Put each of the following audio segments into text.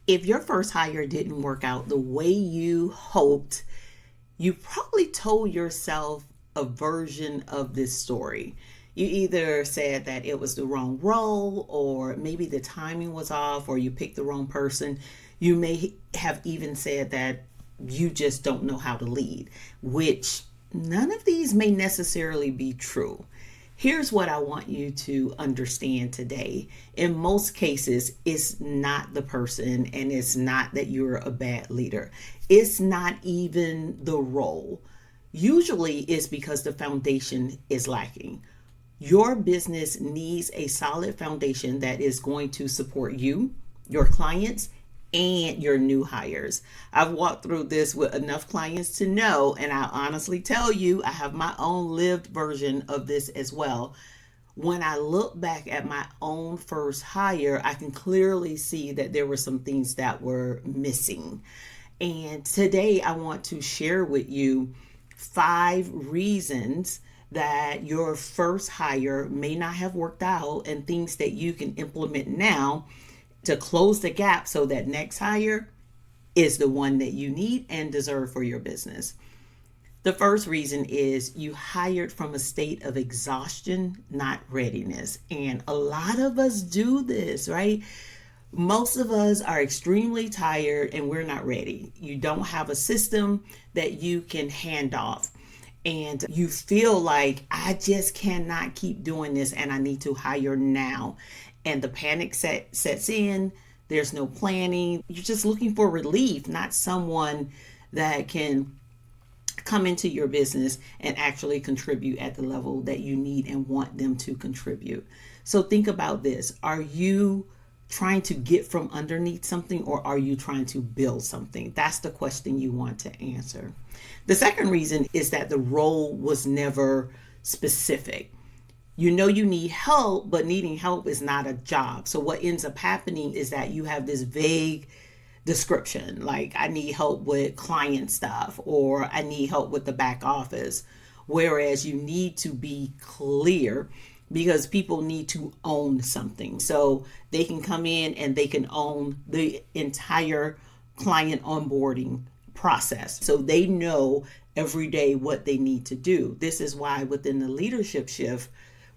If your first hire didn't work out the way you hoped, you probably told yourself a version of this story. You either said that it was the wrong role, or maybe the timing was off, or you picked the wrong person. You may have even said that you just don't know how to lead, which none of these may necessarily be true. Here's what I want you to understand today. In most cases, it's not the person, and it's not that you're a bad leader. It's not even the role. Usually it's because the foundation is lacking. Your business needs a solid foundation that is going to support you, your clients, and your new hires. I've walked through this with enough clients to know, and I'll honestly tell you, I have my own lived version of this as well. When I look back at my own first hire, I can clearly see that there were some things that were missing. And today I want to share with you 5 reasons that your first hire may not have worked out, and things that you can implement now to close the gap so that next hire is the one that you need and deserve for your business. The first reason is you hired from a state of exhaustion, not readiness. And a lot of us do this, right? Most of us are extremely tired and we're not ready. You don't have a system that you can hand off. And you feel like, I just cannot keep doing this and I need to hire now. And the panic sets in. There's no planning. You're just looking for relief, not someone that can come into your business and actually contribute at the level that you need and want them to contribute. So think about this. Are you trying to get from underneath something, or are you trying to build something? That's the question you want to answer. The second reason is that the role was never specific. You know you need help, but needing help is not a job. So what ends up happening is that you have this vague description, like I need help with client stuff, or I need help with the back office. Whereas you need to be clear, because people need to own something. So they can come in and they can own the entire client onboarding process. So they know every day what they need to do. This is why within the leadership shift,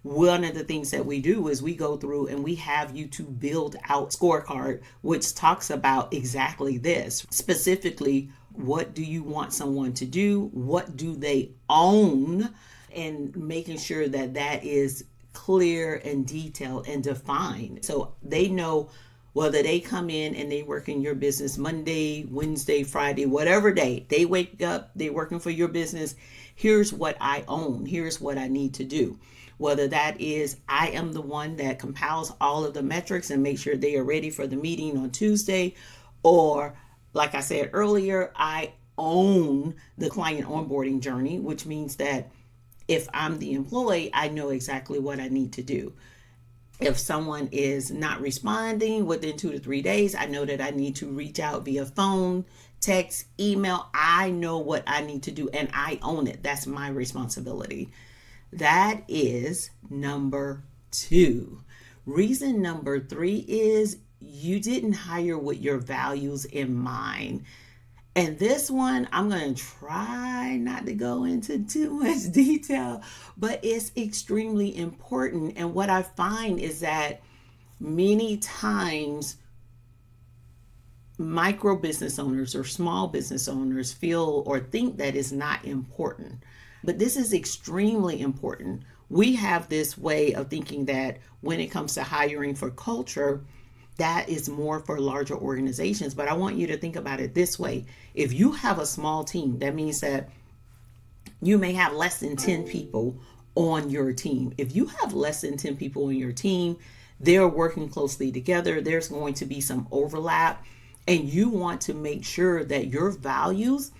one of the things that we do is we go through and we have you to build out scorecard, which talks about exactly this. Specifically, what do you want someone to do? What do they own? And making sure that that is clear and detailed and defined. So they know whether they come in and they work in your business Monday, Wednesday, Friday, whatever day they wake up, they're working for your business. Here's what I own. Here's what I need to do. Whether that is I am the one that compiles all of the metrics and make sure they are ready for the meeting on Tuesday, or like I said earlier, I own the client onboarding journey, which means that if I'm the employee, I know exactly what I need to do. If someone is not responding within 2 to 3 days, I know that I need to reach out via phone, text, email. I know what I need to do and I own it. That's my responsibility. That is number 2. Reason number 3 is you didn't hire with your values in mind. And this one, I'm going to try not to go into too much detail, but it's extremely important. And what I find is that many times micro business owners or small business owners feel or think that is not important. But this is extremely important. We have this way of thinking that when it comes to hiring for culture, that is more for larger organizations. But I want you to think about it this way. If you have a small team, that means that you may have less than 10 people on your team. If you have less than 10 people on your team, they're working closely together. There's going to be some overlap, and you want to make sure that your values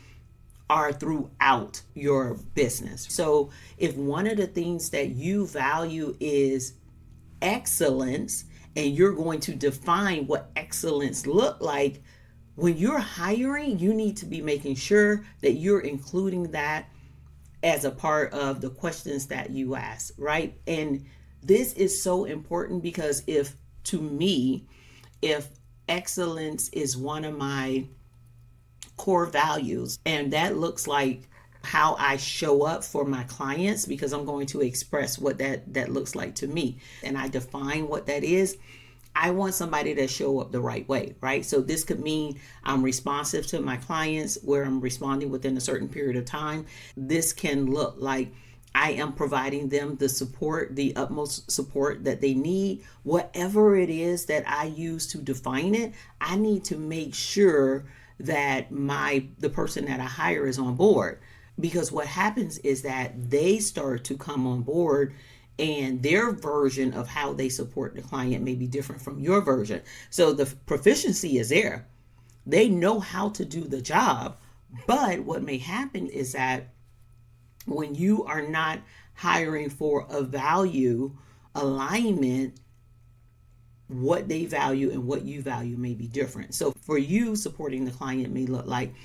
are throughout your business. So if one of the things that you value is excellence, and you're going to define what excellence look like, when you're hiring, you need to be making sure that you're including that as a part of the questions that you ask, right? And this is so important because if excellence is one of my core values, and that looks like how I show up for my clients, because I'm going to express what that looks like to me, and I define what that is. I want somebody to show up the right way, right? So this could mean I'm responsive to my clients, where I'm responding within a certain period of time. This can look like I am providing them the support, the utmost support that they need. Whatever it is that I use to define it, I need to make sure that the person that I hire is on board. Because what happens is that they start to come on board, and their version of how they support the client may be different from your version. So the proficiency is there. They know how to do the job. But what may happen is that when you are not hiring for a value alignment, what they value and what you value may be different. So for you, supporting the client may look like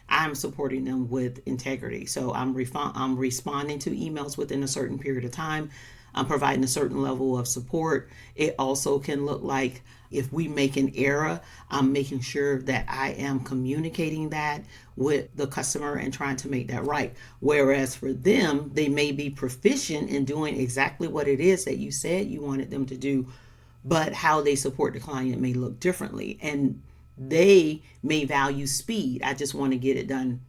I'm supporting them with integrity. So I'm responding to emails within a certain period of time. I'm providing a certain level of support. It also can look like if we make an error, I'm making sure that I am communicating that with the customer and trying to make that right. Whereas for them, they may be proficient in doing exactly what it is that you said you wanted them to do, but how they support the client may look differently. And they may value speed. I just want to get it done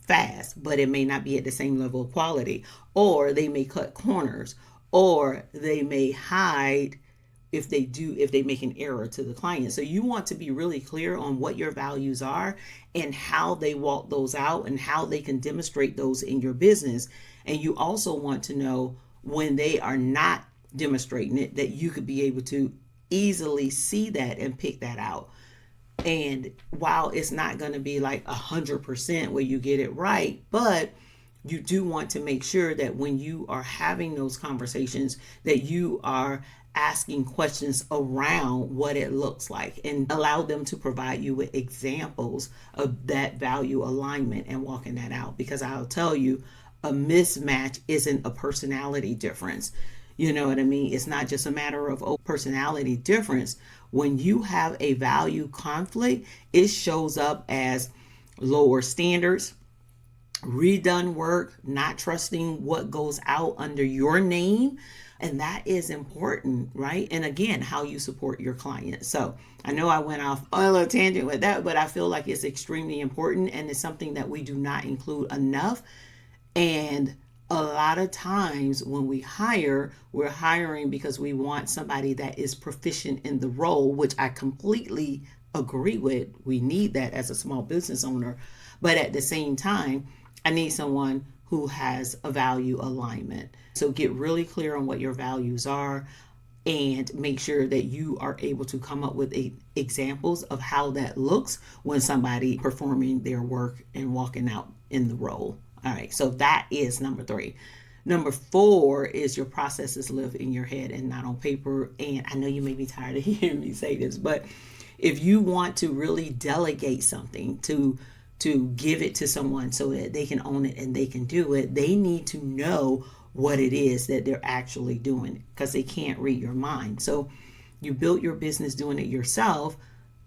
fast, but it may not be at the same level of quality. Or they may cut corners, or they may hide if they make an error to the client. So you want to be really clear on what your values are and how they walk those out and how they can demonstrate those in your business. And you also want to know when they are not demonstrating it, that you could be able to easily see that and pick that out. And while it's not going to be like 100% where you get it right, but you do want to make sure that when you are having those conversations, that you are asking questions around what it looks like, and allow them to provide you with examples of that value alignment and walking that out. Because I'll tell you, a mismatch isn't a personality difference. You know what I mean? It's not just a matter of personality difference. When you have a value conflict, it shows up as lower standards, redone work, not trusting what goes out under your name. And that is important, right? And again, how you support your client. So I know I went off on a little tangent with that, but I feel like it's extremely important, and it's something that we do not include enough. And a lot of times when we hire, we're hiring because we want somebody that is proficient in the role, which I completely agree with. We need that as a small business owner. But at the same time, I need someone who has a value alignment. So get really clear on what your values are, and make sure that you are able to come up with examples of how that looks when somebody performing their work and walking out in the role. All right, so that is number 3. Number 4 is your processes live in your head and not on paper. And I know you may be tired of hearing me say this, but if you want to really delegate something, to give it to someone so that they can own it and they can do it, they need to know what it is that they're actually doing, because they can't read your mind. So you built your business doing it yourself.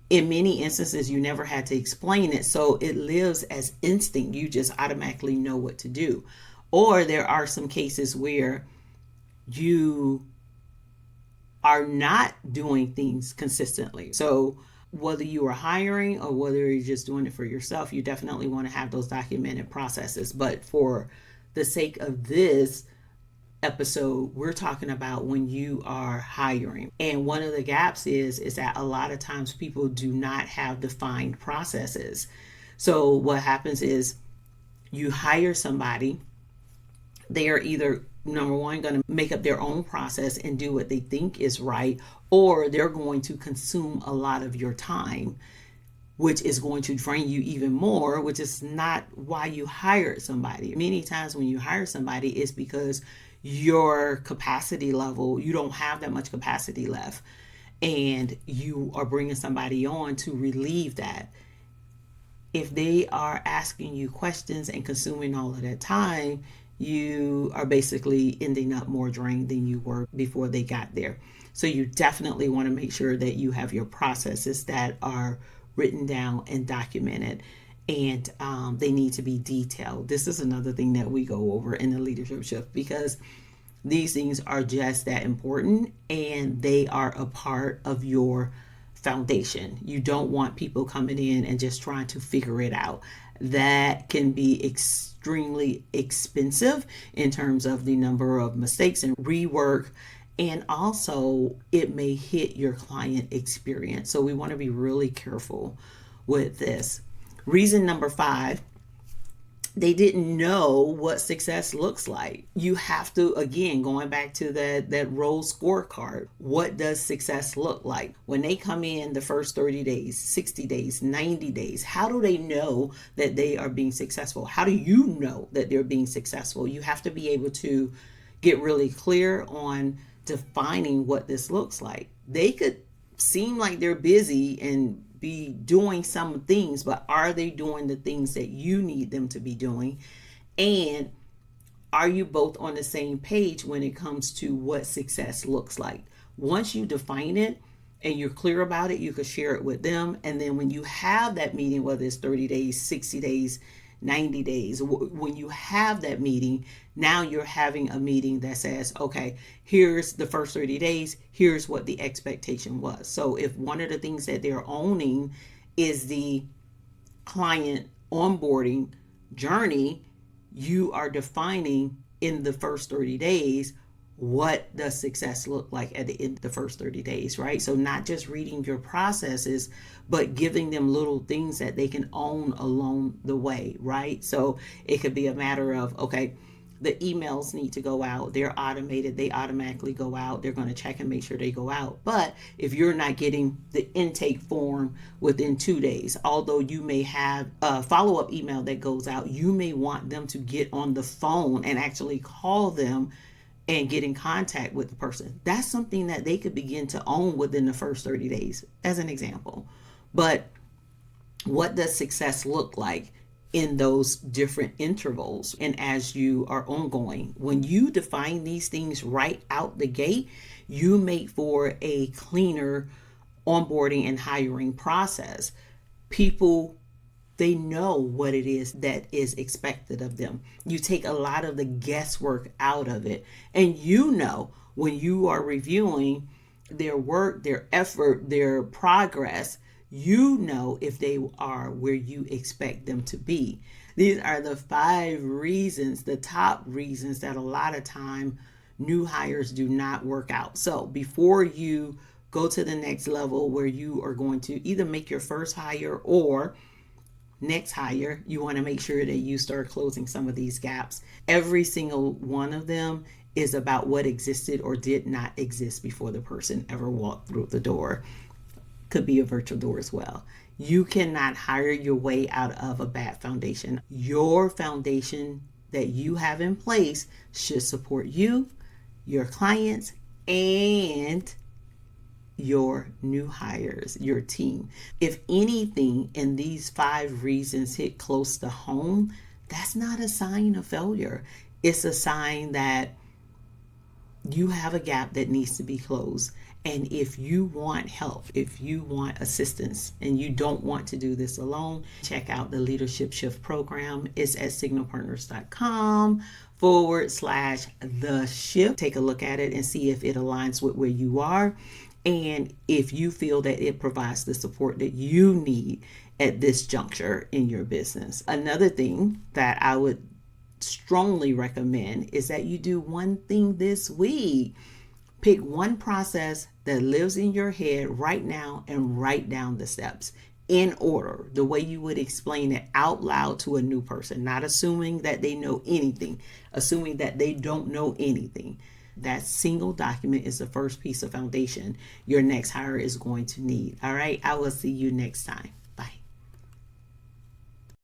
In many instances, you never had to explain it. So it lives as instinct. You just automatically know what to do. Or there are some cases where you are not doing things consistently. So whether you are hiring or whether you're just doing it for yourself, you definitely want to have those documented processes. But for the sake of this episode, we're talking about when you are hiring. And one of the gaps is that a lot of times people do not have defined processes. So what happens is you hire somebody, they are either, number one, going to make up their own process and do what they think is right, or they're going to consume a lot of your time, which is going to drain you even more, which is not why you hired somebody. Many times when you hire somebody, it's because your capacity level, you don't have that much capacity left, and you are bringing somebody on to relieve that. If they are asking you questions and consuming all of that time, you are basically ending up more drained than you were before they got there. So you definitely want to make sure that you have your processes that are written down and documented, and they need to be detailed. This is another thing that we go over in the leadership shift, because these things are just that important and they are a part of your foundation. You don't want people coming in and just trying to figure it out. That can be extremely expensive in terms of the number of mistakes and rework, and also it may hit your client experience. So we want to be really careful with this. Reason number 5, they didn't know what success looks like. You have to, again, going back to that role scorecard, what does success look like? When they come in the first 30 days, 60 days, 90 days, how do they know that they are being successful? How do you know that they're being successful? You have to be able to get really clear on defining what this looks like. They could seem like they're busy and be doing some things, but are they doing the things that you need them to be doing? And are you both on the same page when it comes to what success looks like? Once you define it and you're clear about it, you can share it with them. And then when you have that meeting, whether it's 30 days, 60 days, 90 days, when you have that meeting, now you're having a meeting that says, okay, here's the first 30 days, here's what the expectation was. So if one of the things that they're owning is the client onboarding journey, you are defining in the first 30 days what does success look like at the end of the first 30 days, right? So not just reading your processes, but giving them little things that they can own along the way, right? So it could be a matter of, okay, the emails need to go out. They're automated. They automatically go out. They're going to check and make sure they go out. But if you're not getting the intake form within 2 days, although you may have a follow-up email that goes out, you may want them to get on the phone and actually call them and get in contact with the person. That's something that they could begin to own within the first 30 days, as an example. But what does success look like in those different intervals and as you are ongoing? When you define these things right out the gate, you make for a cleaner onboarding and hiring process. People, they know what it is that is expected of them. You take a lot of the guesswork out of it. And you know, when you are reviewing their work, their effort, their progress, you know if they are where you expect them to be. These are the 5 reasons, the top reasons that a lot of time new hires do not work out. So before you go to the next level where you are going to either make your first hire or next hire, you want to make sure that you start closing some of these gaps. Every single one of them is about what existed or did not exist before the person ever walked through the door. Could be a virtual door as well. You cannot hire your way out of a bad foundation. Your foundation that you have in place should support you, your clients, and your new hires, your team. If anything in these 5 reasons hit close to home, that's not a sign of failure. It's a sign that you have a gap that needs to be closed. And if you want help, if you want assistance, and you don't want to do this alone, check out the Leadership Shift program. It's at signalpartners.com/the shift. Take a look at it and see if it aligns with where you are, and if you feel that it provides the support that you need at this juncture in your business. Another thing that I would strongly recommend is that you do one thing this week. Pick one process that lives in your head right now and write down the steps in order, the way you would explain it out loud to a new person, not assuming that they know anything, assuming that they don't know anything. That single document is the first piece of foundation your next hire is going to need. All right, I will see you next time.